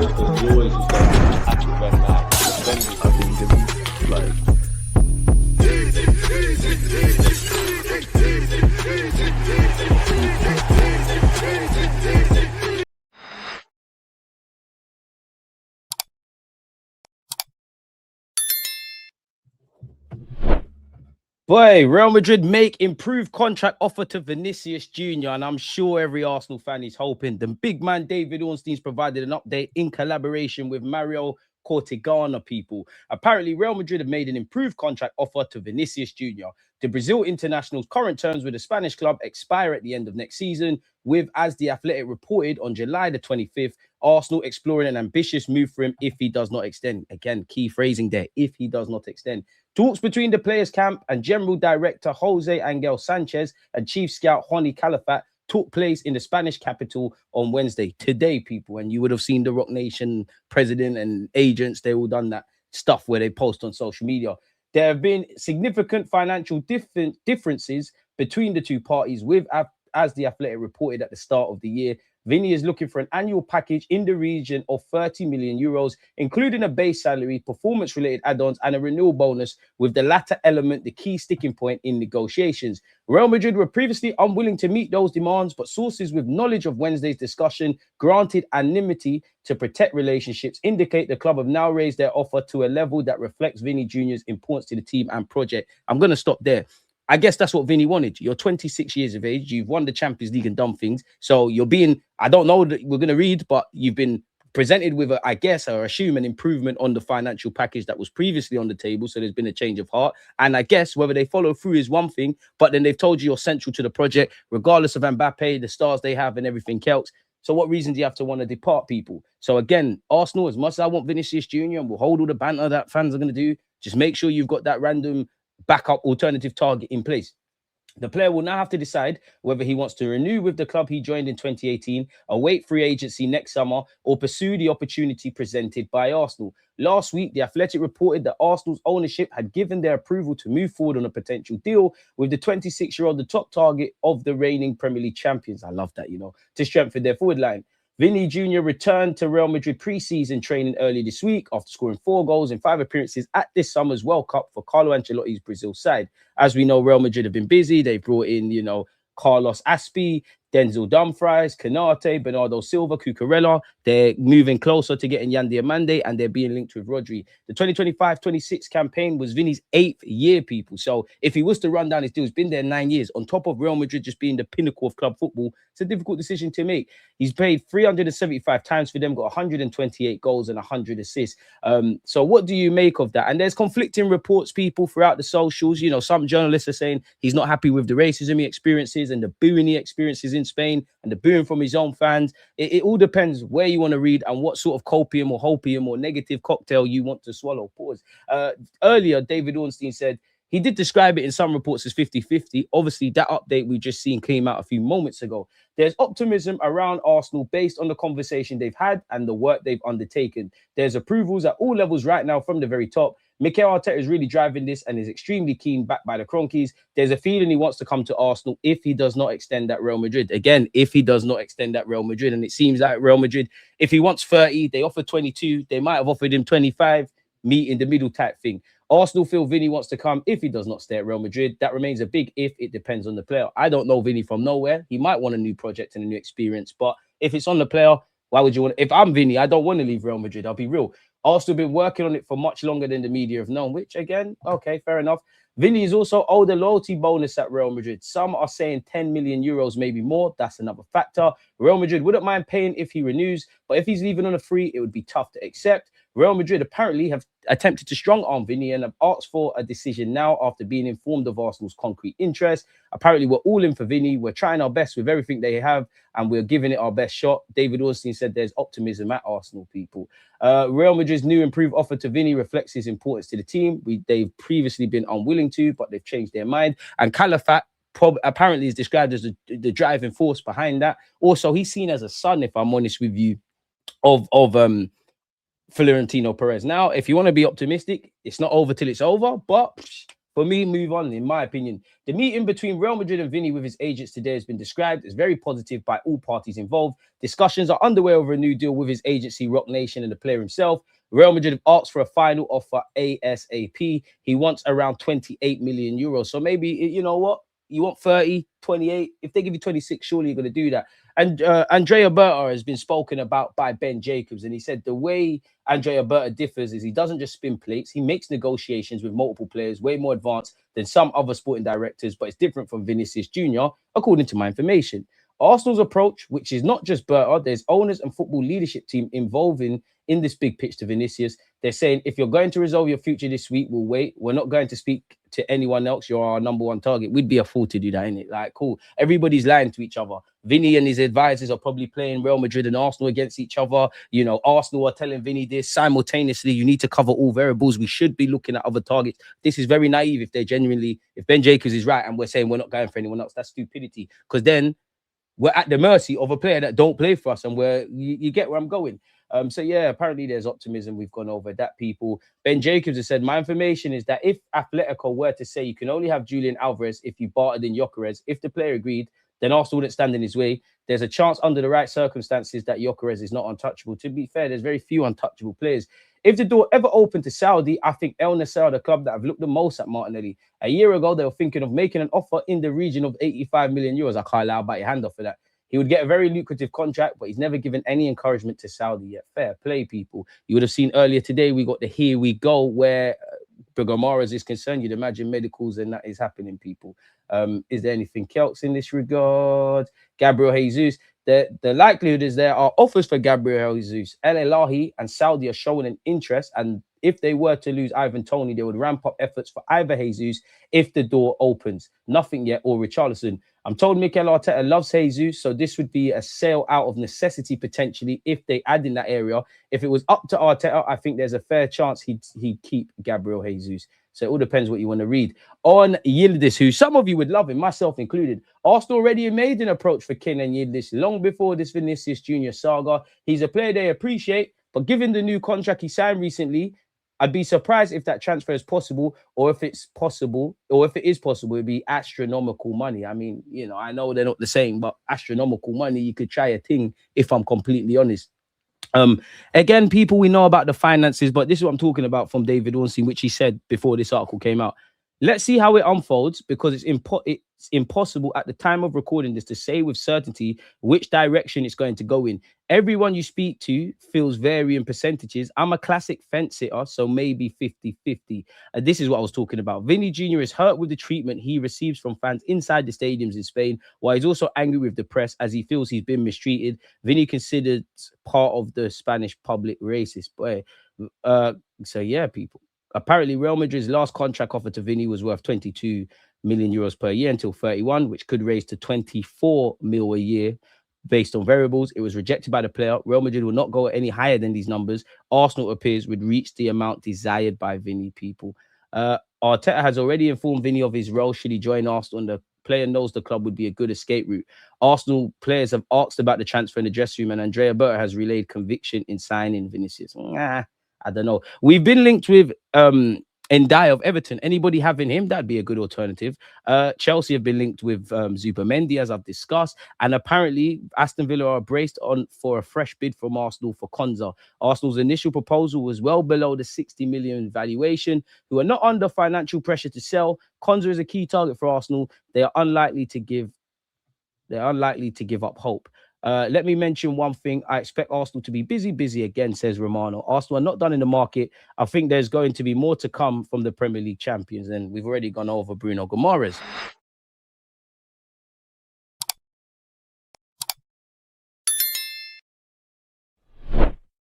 because he always used to happy when I think like Boy, Real Madrid make improved contract offer to Vinicius Jr. And I'm sure every Arsenal fan is hoping. The big man David Ornstein's provided an update in collaboration with Mario Cortegana people. Apparently, Real Madrid have made an improved contract offer to Vinicius Jr. The Brazil international's current terms with the Spanish club expire at the end of next season, with, as the Athletic reported on July the 25th, Arsenal exploring an ambitious move for him if he does not extend. Again, key phrasing there, if he does not extend. Talks between the players' camp and General Director Jose Angel Sanchez and Chief Scout Juani Calafat took place in the Spanish capital on Wednesday. Today, people, and you would have seen the Rock Nation president and agents, they all done that stuff where they post on social media. There have been significant financial differences between the two parties, with, as the Athletic reported at the start of the year, VINI is looking for an annual package in the region of 30 million euros, including a base salary, performance-related add-ons, and a renewal bonus, with the latter element the key sticking point in negotiations. Real Madrid were previously unwilling to meet those demands, but sources with knowledge of Wednesday's discussion, granted anonymity to protect relationships, indicate the club have now raised their offer to a level that reflects VINI Jr.'s importance to the team and project. I'm going to stop there. I guess that's what VINI wanted. You're 26 years of age. You've won the Champions League and done things. So you're being, I don't know that we're going to read, but you've been presented with, I guess, or assume an improvement on the financial package that was previously on the table. So there's been a change of heart. And I guess whether they follow through is one thing, but then they've told you you're central to the project, regardless of Mbappe, the stars they have and everything else. So what reason do you have to want to depart people? So again, Arsenal, as much as I want Vinicius Jr. and we'll hold all the banter that fans are going to do, just make sure you've got that random backup alternative target in place. The player will now have to decide whether he wants to renew with the club he joined in 2018, await free agency next summer, or pursue the opportunity presented by Arsenal. Last week, The Athletic reported that Arsenal's ownership had given their approval to move forward on a potential deal with the 26-year-old, the top target of the reigning Premier League champions. I love that, to strengthen their forward line. VINI Jr. returned to Real Madrid pre-season training early this week after scoring 4 goals in 5 appearances at this summer's World Cup for Carlo Ancelotti's Brazil side. As we know, Real Madrid have been busy. They brought in, Carlos Aspi, Denzel Dumfries, Canate, Bernardo Silva, Cucurella. They're moving closer to getting Yandy Amande, and they're being linked with Rodri. The 2025-26 campaign was Vini's 8th year, people. So if he was to run down his deal, he's been there 9 years. On top of Real Madrid just being the pinnacle of club football, it's a difficult decision to make. He's played 375 times for them, got 128 goals and 100 assists. So what do you make of that? And there's conflicting reports, people, throughout the socials. Some journalists are saying he's not happy with the racism he experiences and the booing he experiences in Spain and the booing from his own fans. It all depends where you want to read and what sort of copium or hopium or negative cocktail you want to swallow. Pause. Earlier, David Ornstein said he did describe it in some reports as 50-50. Obviously, that update we just seen came out a few moments ago. There's optimism around Arsenal based on the conversation they've had and the work they've undertaken. There's approvals at all levels right now from the very top. Mikel Arteta is really driving this and is extremely keen, backed by the Cronkies. There's a feeling he wants to come to Arsenal if he does not extend that Real Madrid. Again, if he does not extend that Real Madrid. And it seems like Real Madrid, if he wants 30, they offer 22. They might have offered him 25, meet in the middle type thing. Arsenal feel VINI wants to come if he does not stay at Real Madrid. That remains a big if. It depends on the player. I don't know VINI from nowhere. He might want a new project and a new experience. But if it's on the player, why would you want? If I'm VINI, I don't want to leave Real Madrid. I'll be real. Arsenal been working on it for much longer than the media have known, which again, okay, fair enough. VINI is also owed a loyalty bonus at Real Madrid. Some are saying 10 million euros, maybe more. That's another factor. Real Madrid wouldn't mind paying if he renews, but if he's leaving on a free, it would be tough to accept. Real Madrid apparently have attempted to strong-arm VINI and have asked for a decision now after being informed of Arsenal's concrete interest. Apparently, we're all in for VINI. We're trying our best with everything they have, and we're giving it our best shot. David Ornstein said there's optimism at Arsenal, people. Real Madrid's new improved offer to VINI reflects his importance to the team. They've previously been unwilling to, but they've changed their mind. And Calafat apparently is described as the driving force behind that. Also, he's seen as a son, if I'm honest with you, of Florentino Perez. Now, if you want to be optimistic, it's not over till it's over, but For me, move on, in my opinion. The meeting between Real Madrid and Vini with his agents today has been described as very positive by all parties involved. Discussions are underway over a new deal with his agency, Rock Nation, and the player himself. Real Madrid have asked for a final offer ASAP. He wants around 28 million euros. So maybe, you know what? You want 30, 28. If they give you 26, surely you're going to do that. And Andrea Berta has been spoken about by Ben Jacobs. And he said the way Andrea Berta differs is he doesn't just spin plates. He makes negotiations with multiple players, way more advanced than some other sporting directors, but it's different from Vinicius Jr., according to my information. Arsenal's approach, which is not just Berta, there's owners and football leadership team involving in this big pitch to Vinicius. They're saying, if you're going to resolve your future this week, we'll wait. We're not going to speak to anyone else. You're our number one target. We'd be a fool to do that, innit? Like, cool. Everybody's lying to each other. Vinny and his advisors are probably playing Real Madrid and Arsenal against each other. You know, Arsenal are telling Vinny this simultaneously. You need to cover all variables. We should be looking at other targets. This is very naive if they're genuinely, if Ben Jacobs is right and we're saying we're not going for anyone else. That's stupidity. Because then we're at the mercy of a player that don't play for us, and you get where I'm going. So yeah, apparently there's optimism. We've gone over that, people. Ben Jacobs has said, my information is that if Atletico were to say you can only have Julian Alvarez if you bartered in Gyökeres, if the player agreed, then Arsenal wouldn't stand in his way. There's a chance under the right circumstances that Gyökeres is not untouchable. To be fair, there's very few untouchable players. If the door ever opened to Saudi, I think El Nassr are the club that have looked the most at Martinelli. A year ago, they were thinking of making an offer in the region of 85 million euros. I can't allow bite your hand off for that. He would get a very lucrative contract, but he's never given any encouragement to Saudi yet. Fair play, people. You would have seen earlier today, we got the Here We Go, where Bergamaras is concerned. You'd imagine medicals and that is happening, people. Is there anything else in this regard? Gabriel Jesus. The likelihood is there are offers for Gabriel Jesus. El Elahi and Saudi are showing an interest, and if they were to lose Ivan Toney, they would ramp up efforts for either Jesus if the door opens. Nothing yet, or Richarlison. I'm told Mikel Arteta loves Jesus, so this would be a sale out of necessity potentially if they add in that area. If it was up to Arteta, I think there's a fair chance he'd keep Gabriel Jesus. So it all depends what you want to read. On Yildiz, who some of you would love him, myself included. Arsenal already made an approach for Kenan Yildiz long before this Vinicius Jr. saga. He's a player they appreciate, but given the new contract he signed recently, I'd be surprised if that transfer is possible, or if it's possible, or if it is possible, it'd be astronomical money. I mean, you know, I know they're not the same, but astronomical money, you could try a thing, if I'm completely honest. Again, people, we know about the finances, but this is what I'm talking about from David Ornstein, which he said before this article came out. Let's see how it unfolds, because it's impossible at the time of recording this to say with certainty which direction it's going to go in. Everyone you speak to feels varying percentages. I'm a classic fence sitter, so maybe 50-50. This is what I was talking about. Vinny Jr. is hurt with the treatment he receives from fans inside the stadiums in Spain, while he's also angry with the press as he feels he's been mistreated. Vinny considered part of the Spanish public racist. Boy, so yeah, people. Apparently, Real Madrid's last contract offer to Vinny was worth 22 million euros per year until 31, which could raise to 24 mil a year based on variables. It was rejected by the player. Real Madrid will not go any higher than these numbers. Arsenal appears would reach the amount desired by Vinny, people. Arteta has already informed Vinny of his role should he join Arsenal, and the player knows the club would be a good escape route. Arsenal players have asked about the transfer in the dressing room, and Andrea Berta has relayed conviction in signing Vinicius. I don't know. We've been linked with Ndiaye of Everton. Anybody having him? That'd be a good alternative. Chelsea have been linked with Zubimendi, as I've discussed. And apparently, Aston Villa are braced on for a fresh bid from Arsenal for Konza. Arsenal's initial proposal was well below the 60 million valuation, who are not under financial pressure to sell. Konza is a key target for Arsenal. They are unlikely to give up hope. Let me mention one thing. I expect Arsenal to be busy again, says Romano. Arsenal are not done in the market. I think there's going to be more to come from the Premier League champions, and we've already gone over Bruno Guimaraes.